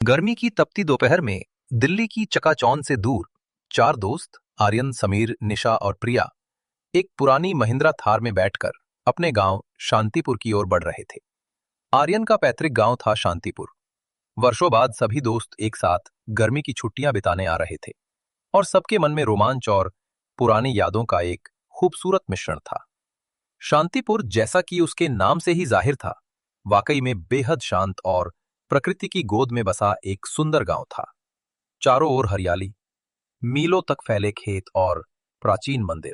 गर्मी की तपती दोपहर में दिल्ली की चकाचौंध से दूर चार दोस्त आर्यन, समीर, निशा और प्रिया एक पुरानी महिंद्रा थार में बैठकर अपने गांव शांतिपुर की ओर बढ़ रहे थे। आर्यन का पैतृक गांव था शांतिपुर। वर्षों बाद सभी दोस्त एक साथ गर्मी की छुट्टियां बिताने आ रहे थे और सबके मन में रोमांच और पुरानी यादों का एक खूबसूरत मिश्रण था। शांतिपुर, जैसा कि उसके नाम से ही जाहिर था, वाकई में बेहद शांत और प्रकृति की गोद में बसा एक सुंदर गांव था। चारों ओर हरियाली, मीलों तक फैले खेत और प्राचीन मंदिर,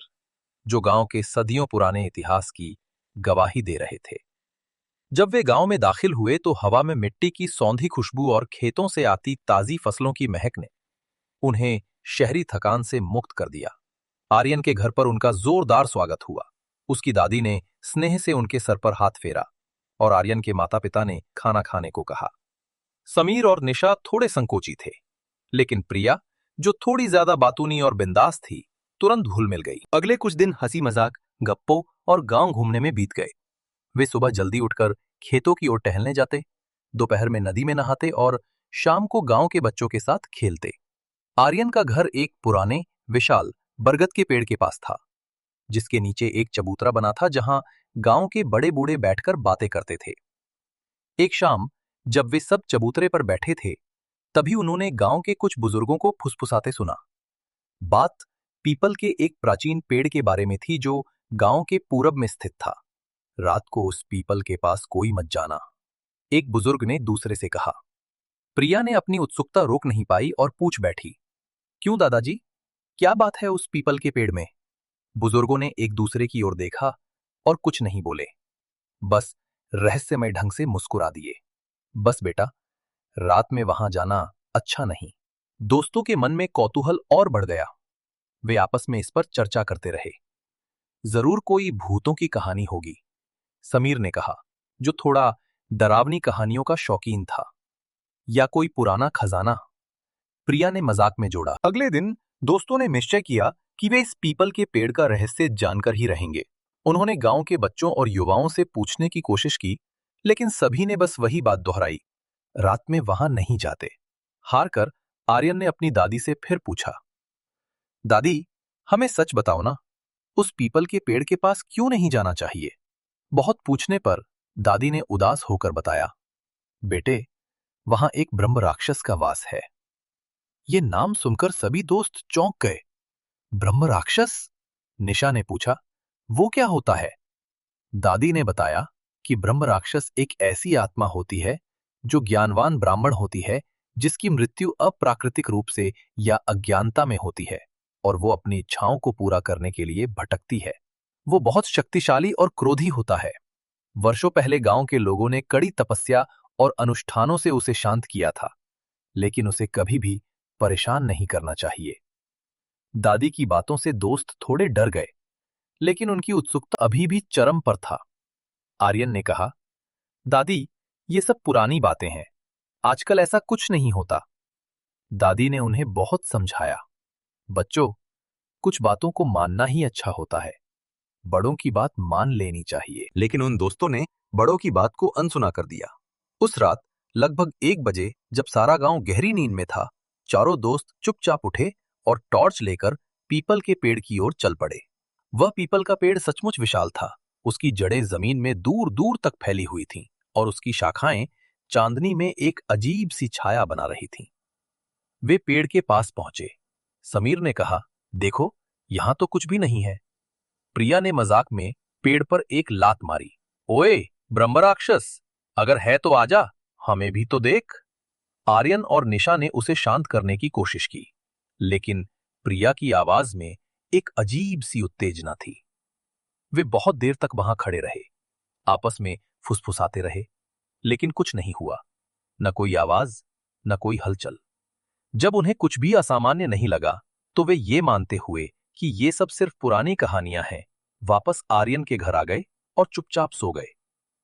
जो गांव के सदियों पुराने इतिहास की गवाही दे रहे थे। जब वे गांव में दाखिल हुए तो हवा में मिट्टी की सौंधी खुशबू और खेतों से आती ताजी फसलों की महक ने उन्हें शहरी थकान से मुक्त कर दिया। आर्यन के घर पर उनका जोरदार स्वागत हुआ। उसकी दादी ने स्नेह से उनके सर पर हाथ फेरा और आर्यन के माता पिता ने खाना खाने को कहा। समीर और निशा थोड़े संकोची थे, लेकिन प्रिया, जो थोड़ी ज्यादा बातूनी और बिंदास थी, तुरंत घुल मिल गई। अगले कुछ दिन हंसी मजाक, गप्पों और गांव घूमने में बीत गए। वे सुबह जल्दी उठकर खेतों की ओर टहलने जाते, दोपहर में नदी में नहाते और शाम को गांव के बच्चों के साथ खेलते। आर्यन का घर एक पुराने विशाल बरगद के पेड़ के पास था, जिसके नीचे एक चबूतरा बना था जहां गांव के बड़े बूढ़े बैठकर बातें करते थे। एक शाम जब वे सब चबूतरे पर बैठे थे, तभी उन्होंने गांव के कुछ बुजुर्गों को फुसफुसाते सुना। बात पीपल के एक प्राचीन पेड़ के बारे में थी जो गांव के पूरब में स्थित था। रात को उस पीपल के पास कोई मत जाना, एक बुजुर्ग ने दूसरे से कहा। प्रिया ने अपनी उत्सुकता रोक नहीं पाई और पूछ बैठी, क्यों दादाजी, क्या बात है उस पीपल के पेड़ में? बुजुर्गों ने एक दूसरे की ओर देखा और कुछ नहीं बोले, बस रहस्यमय ढंग से मुस्कुरा दिए। बस बेटा, रात में वहां जाना अच्छा नहीं। दोस्तों के मन में कौतूहल और बढ़ गया। वे आपस में इस पर चर्चा करते रहे। जरूर कोई भूतों की कहानी होगी, समीर ने कहा, जो थोड़ा डरावनी कहानियों का शौकीन था। या कोई पुराना खजाना, प्रिया ने मजाक में जोड़ा। अगले दिन दोस्तों ने निश्चय किया कि वे इस पीपल के पेड़ का रहस्य जानकर ही रहेंगे। उन्होंने गांव के बच्चों और युवाओं से पूछने की कोशिश की, लेकिन सभी ने बस वही बात दोहराई, रात में वहां नहीं जाते। हार कर आर्यन ने अपनी दादी से फिर पूछा, दादी, हमें सच बताओ ना, उस पीपल के पेड़ के पास क्यों नहीं जाना चाहिए? बहुत पूछने पर दादी ने उदास होकर बताया, बेटे, वहां एक ब्रह्म राक्षस का वास है। ये नाम सुनकर सभी दोस्त चौंक गए। ब्रह्म राक्षस? निशा ने पूछा, वो क्या होता है? दादी ने बताया कि ब्रह्म राक्षस एक ऐसी आत्मा होती है जो ज्ञानवान ब्राह्मण होती है, जिसकी मृत्यु अप्राकृतिक रूप से या अज्ञानता में होती है और वो अपनी इच्छाओं को पूरा करने के लिए भटकती है। वो बहुत शक्तिशाली और क्रोधी होता है। वर्षों पहले गांव के लोगों ने कड़ी तपस्या और अनुष्ठानों से उसे शांत किया था, लेकिन उसे कभी भी परेशान नहीं करना चाहिए। दादी की बातों से दोस्त थोड़े डर गए, लेकिन उनकी उत्सुकता अभी भी चरम पर था। आर्यन ने कहा, दादी, ये सब पुरानी बातें हैं, आजकल ऐसा कुछ नहीं होता। दादी ने उन्हें बहुत समझाया, बच्चों, कुछ बातों को मानना ही अच्छा होता है, बड़ों की बात मान लेनी चाहिए। लेकिन उन दोस्तों ने बड़ों की बात को अनसुना कर दिया। उस रात लगभग 1 बजे, जब सारा गांव गहरी नींद में था, चारों दोस्त चुपचाप उठे और टॉर्च लेकर पीपल के पेड़ की ओर चल पड़े। वह पीपल का पेड़ सचमुच विशाल था। उसकी जड़ें जमीन में दूर दूर तक फैली हुई थीं और उसकी शाखाएं चांदनी में एक अजीब सी छाया बना रही थीं। वे पेड़ के पास पहुंचे। समीर ने कहा, देखो, यहां तो कुछ भी नहीं है। प्रिया ने मजाक में पेड़ पर एक लात मारी। ओए ब्रह्म राक्षस, अगर है तो आजा, हमें भी तो देख। आर्यन और निशा ने उसे शांत करने की कोशिश की, लेकिन प्रिया की आवाज में एक अजीब सी उत्तेजना थी। वे बहुत देर तक वहां खड़े रहे, आपस में फुसफुसाते रहे, लेकिन कुछ नहीं हुआ। न कोई आवाज, न कोई हलचल। जब उन्हें कुछ भी असामान्य नहीं लगा, तो वे ये मानते हुए कि ये सब सिर्फ पुरानी कहानियां हैं, वापस आर्यन के घर आ गए और चुपचाप सो गए।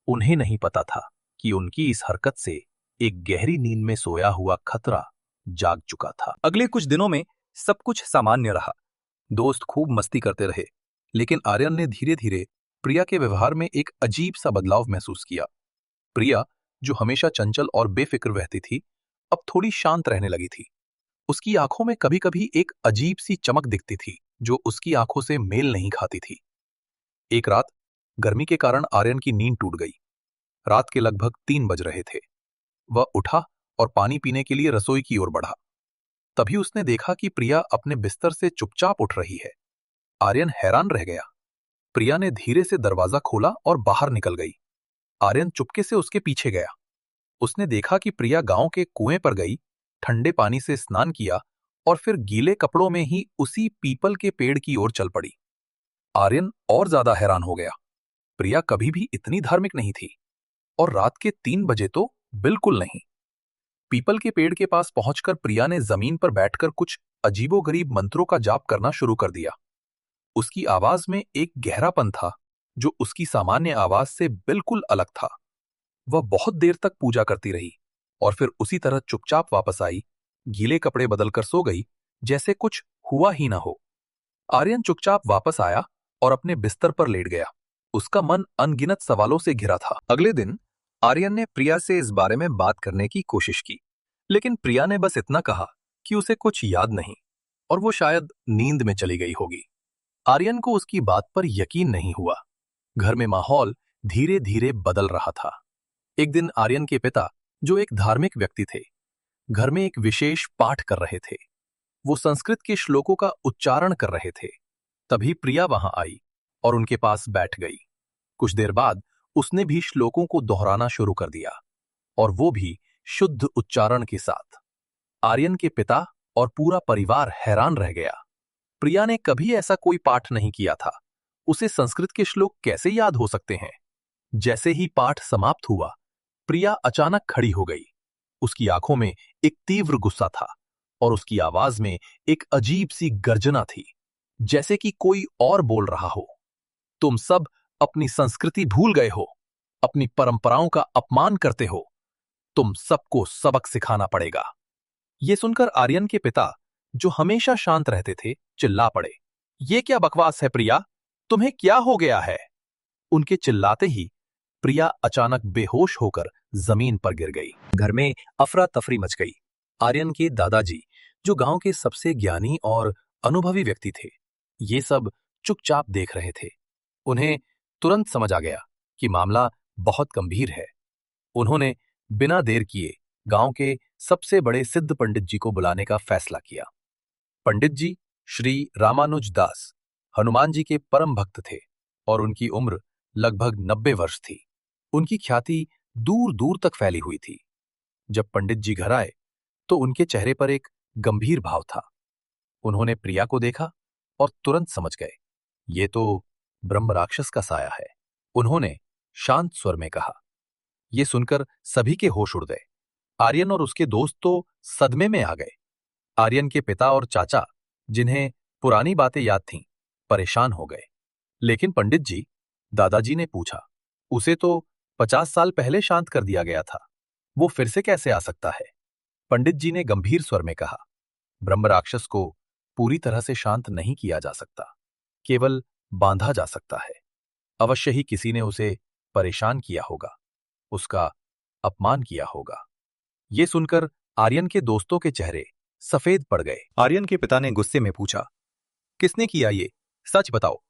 उन्हें नहीं पता था कि उनकी इस हरकत से एक गहरी नींद में सोया हुआ खतरा जाग चुका था। अगले कुछ दिनों में सब कुछ सामान्य रहा। दोस्त खूब मस्ती करते रहे, लेकिन आर्यन ने धीरे धीरे प्रिया के व्यवहार में एक अजीब सा बदलाव महसूस किया। प्रिया, जो हमेशा चंचल और बेफिक्र रहती थी, अब थोड़ी शांत रहने लगी थी। उसकी आंखों में कभी कभी एक अजीब सी चमक दिखती थी जो उसकी आंखों से मेल नहीं खाती थी। एक रात गर्मी के कारण आर्यन की नींद टूट गई। रात के लगभग 3 बज रहे थे। वह उठा और पानी पीने के लिए रसोई की ओर बढ़ा। तभी उसने देखा कि प्रिया अपने बिस्तर से चुपचाप उठ रही है। आर्यन हैरान रह गया। प्रिया ने धीरे से दरवाजा खोला और बाहर निकल गई। आर्यन चुपके से उसके पीछे गया। उसने देखा कि प्रिया गांव के कुएं पर गई, ठंडे पानी से स्नान किया और फिर गीले कपड़ों में ही उसी पीपल के पेड़ की ओर चल पड़ी। आर्यन और ज्यादा हैरान हो गया। प्रिया कभी भी इतनी धार्मिक नहीं थी और रात के 3 बजे तो बिल्कुल नहीं। पीपल के पेड़ के पास पहुंचकर प्रिया ने जमीन पर बैठकर कुछ अजीबोगरीब मंत्रों का जाप करना शुरू कर दिया। उसकी आवाज में एक गहरापन था जो उसकी सामान्य आवाज से बिल्कुल अलग था। वह बहुत देर तक पूजा करती रही और फिर उसी तरह चुपचाप वापस आई, गीले कपड़े बदलकर सो गई जैसे कुछ हुआ ही ना हो। आर्यन चुपचाप वापस आया और अपने बिस्तर पर लेट गया। उसका मन अनगिनत सवालों से घिरा था। अगले दिन आर्यन ने प्रिया से इस बारे में बात करने की कोशिश की, लेकिन प्रिया ने बस इतना कहा कि उसे कुछ याद नहीं और वो शायद नींद में चली गई होगी। आर्यन को उसकी बात पर यकीन नहीं हुआ। घर में माहौल धीरे धीरे बदल रहा था। एक दिन आर्यन के पिता, जो एक धार्मिक व्यक्ति थे, घर में एक विशेष पाठ कर रहे थे। वो संस्कृत के श्लोकों का उच्चारण कर रहे थे। तभी प्रिया वहां आई और उनके पास बैठ गई। कुछ देर बाद उसने भी श्लोकों को दोहराना शुरू कर दिया, और वो भी शुद्ध उच्चारण के साथ। आर्यन के पिता और पूरा परिवार हैरान रह गया। प्रिया ने कभी ऐसा कोई पाठ नहीं किया था। उसे संस्कृत के श्लोक कैसे याद हो सकते हैं? जैसे ही पाठ समाप्त हुआ, प्रिया अचानक खड़ी हो गई। उसकी आंखों में एक तीव्र गुस्सा था और उसकी आवाज में एक अजीब सी गर्जना थी, जैसे कि कोई और बोल रहा हो। तुम सब अपनी संस्कृति भूल गए हो, अपनी परंपराओं का अपमान करते हो। तुम सबको सबक सिखाना पड़ेगा। ये सुनकर आर्यन के पिता, जो हमेशा शांत रहते थे, चिल्ला पड़े। ये क्या बकवास है प्रिया? तुम्हें क्या हो गया है? उनके चिल्लाते ही प्रिया अचानक बेहोश होकर जमीन पर गिर गई। घर में अफरा तफरी मच गई। आर्यन के दादाजी, जो गांव के सबसे ज्ञानी और अनुभवी व्यक्ति थे, ये सब चुपचाप देख रहे थे। उन्हें तुरंत समझ आ गया कि मामला बहुत गंभीर है। उन्होंने बिना देर किए गांव के सबसे बड़े सिद्ध पंडित जी को बुलाने का फैसला किया। पंडित जी श्री रामानुज दास हनुमान जी के परम भक्त थे और उनकी उम्र लगभग 90 वर्ष थी। उनकी ख्याति दूर दूर तक फैली हुई थी। जब पंडित जी घर आए तो उनके चेहरे पर एक गंभीर भाव था। उन्होंने प्रिया को देखा और तुरंत समझ गए, ये तो ब्रह्म राक्षस का साया है। उन्होंने शांत स्वर में कहा। ये सुनकर सभी के होश उड़ गए। आर्यन और उसके दोस्त तो सदमे में आ गए। आर्यन के पिता और चाचा, जिन्हें पुरानी बातें याद थीं, परेशान हो गए। लेकिन पंडित जी, दादाजी ने पूछा, उसे तो 50 साल पहले शांत कर दिया गया था, वो फिर से कैसे आ सकता है? पंडित जी ने गंभीर स्वर में कहा, ब्रह्म राक्षस को पूरी तरह से शांत नहीं किया जा सकता, केवल बांधा जा सकता है। अवश्य ही किसी ने उसे परेशान किया होगा, उसका अपमान किया होगा। ये सुनकर आर्यन के दोस्तों के चेहरे सफेद पड़ गए। आर्यन के पिता ने गुस्से में पूछा, किसने किया ये? सच बताओ।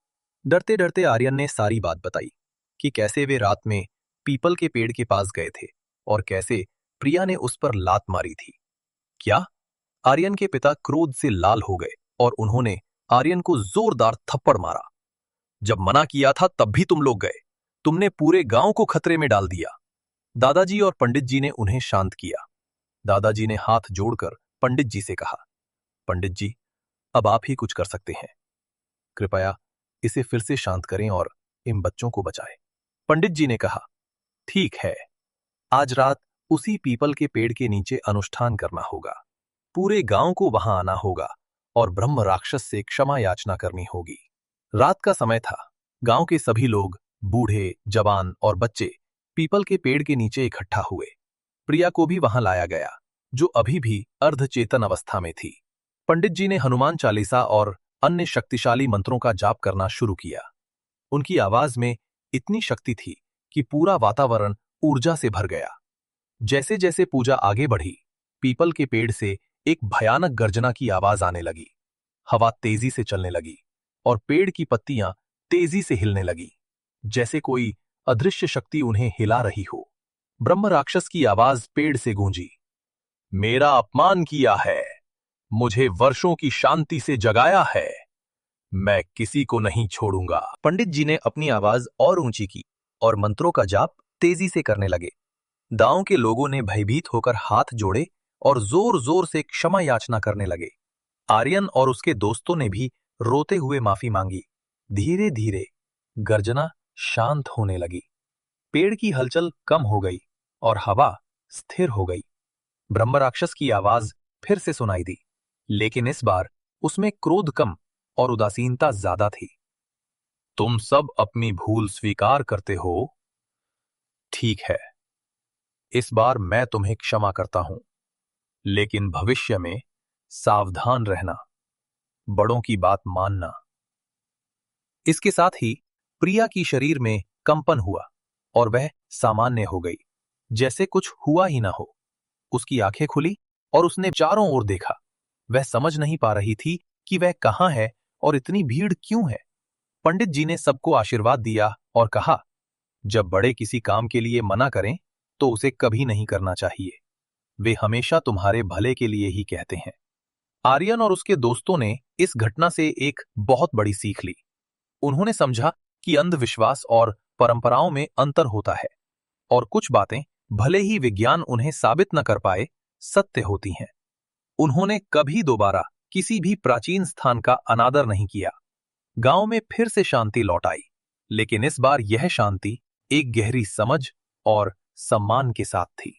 डरते डरते आर्यन ने सारी बात बताई कि कैसे वे रात में पीपल के पेड़ के पास गए थे और कैसे प्रिया ने उस पर लात मारी थी। क्या? आर्यन के पिता क्रोध से लाल हो गए और उन्होंने आर्यन को जोरदार थप्पड़ मारा। जब मना किया था तब भी तुम लोग गए। तुमने पूरे गांव को खतरे में डाल दिया। दादाजी और पंडित जी ने उन्हें शांत किया। दादाजी ने हाथ जोड़कर पंडित जी से कहा, पंडित जी, अब आप ही कुछ कर सकते हैं। कृपया इसे फिर से शांत करें और इन बच्चों को बचाएं। पंडित जी ने कहा, ठीक है, आज रात उसी पीपल के पेड़ के नीचे अनुष्ठान करना होगा। पूरे गांव को वहां आना होगा और ब्रह्म राक्षस से क्षमा याचना करनी होगी। रात का समय था। गांव के सभी लोग, बूढ़े, जवान और बच्चे, पीपल के पेड़ के नीचे इकट्ठा हुए। प्रिया को भी वहां लाया गया, जो अभी भी अर्धचेतन अवस्था में थी। पंडित जी ने हनुमान चालीसा और अन्य शक्तिशाली मंत्रों का जाप करना शुरू किया। उनकी आवाज में इतनी शक्ति थी कि पूरा वातावरण ऊर्जा से भर गया। जैसे जैसे पूजा आगे बढ़ी, पीपल के पेड़ से एक भयानक गर्जना की आवाज आने लगी। हवा तेजी से चलने लगी और पेड़ की पत्तियां तेजी से हिलने लगी, जैसे कोई अदृश्य शक्ति उन्हें हिला रही हो। ब्रह्म राक्षस की आवाज पेड़ से गूंजी, मेरा अपमान किया है, मुझे वर्षों की शांति से जगाया है, मैं किसी को नहीं छोड़ूंगा। पंडित जी ने अपनी आवाज और ऊंची की और मंत्रों का जाप तेजी से करने लगे। गांव के लोगों ने भयभीत होकर हाथ जोड़े और जोर जोर से क्षमा याचना करने लगे। आर्यन और उसके दोस्तों ने भी रोते हुए माफी मांगी। धीरे धीरे गर्जना शांत होने लगी। पेड़ की हलचल कम हो गई और हवा स्थिर हो गई। ब्रह्म राक्षस की आवाज फिर से सुनाई दी, लेकिन इस बार उसमें क्रोध कम और उदासीनता ज्यादा थी। तुम सब अपनी भूल स्वीकार करते हो? ठीक है, इस बार मैं तुम्हें क्षमा करता हूं, लेकिन भविष्य में सावधान रहना, बड़ों की बात मानना। इसके साथ ही प्रिया की शरीर में कंपन हुआ और वह सामान्य हो गई, जैसे कुछ हुआ ही ना हो। उसकी आंखें खुली और उसने चारों ओर देखा। वह समझ नहीं पा रही थी कि वह कहां है और इतनी भीड़ क्यों है। पंडित जी ने सबको आशीर्वाद दिया और कहा, जब बड़े किसी काम के लिए मना करें तो उसे कभी नहीं करना चाहिए। वे हमेशा तुम्हारे भले के लिए ही कहते हैं। आर्यन और उसके दोस्तों ने इस घटना से एक बहुत बड़ी सीख ली। उन्होंने समझा कि अंधविश्वास और परंपराओं में अंतर होता है और कुछ बातें भले ही विज्ञान उन्हें साबित न कर पाए, सत्य होती हैं। उन्होंने कभी दोबारा किसी भी प्राचीन स्थान का अनादर नहीं किया। गांव में फिर से शांति लौट आई, लेकिन इस बार यह शांति एक गहरी समझ और सम्मान के साथ थी।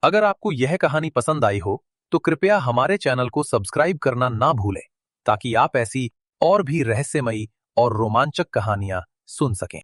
अगर आपको यह कहानी पसंद आई हो तो कृपया हमारे चैनल को सब्सक्राइब करना ना भूलें, ताकि आप ऐसी और भी रहस्यमयी और रोमांचक कहानियां सुन सकें।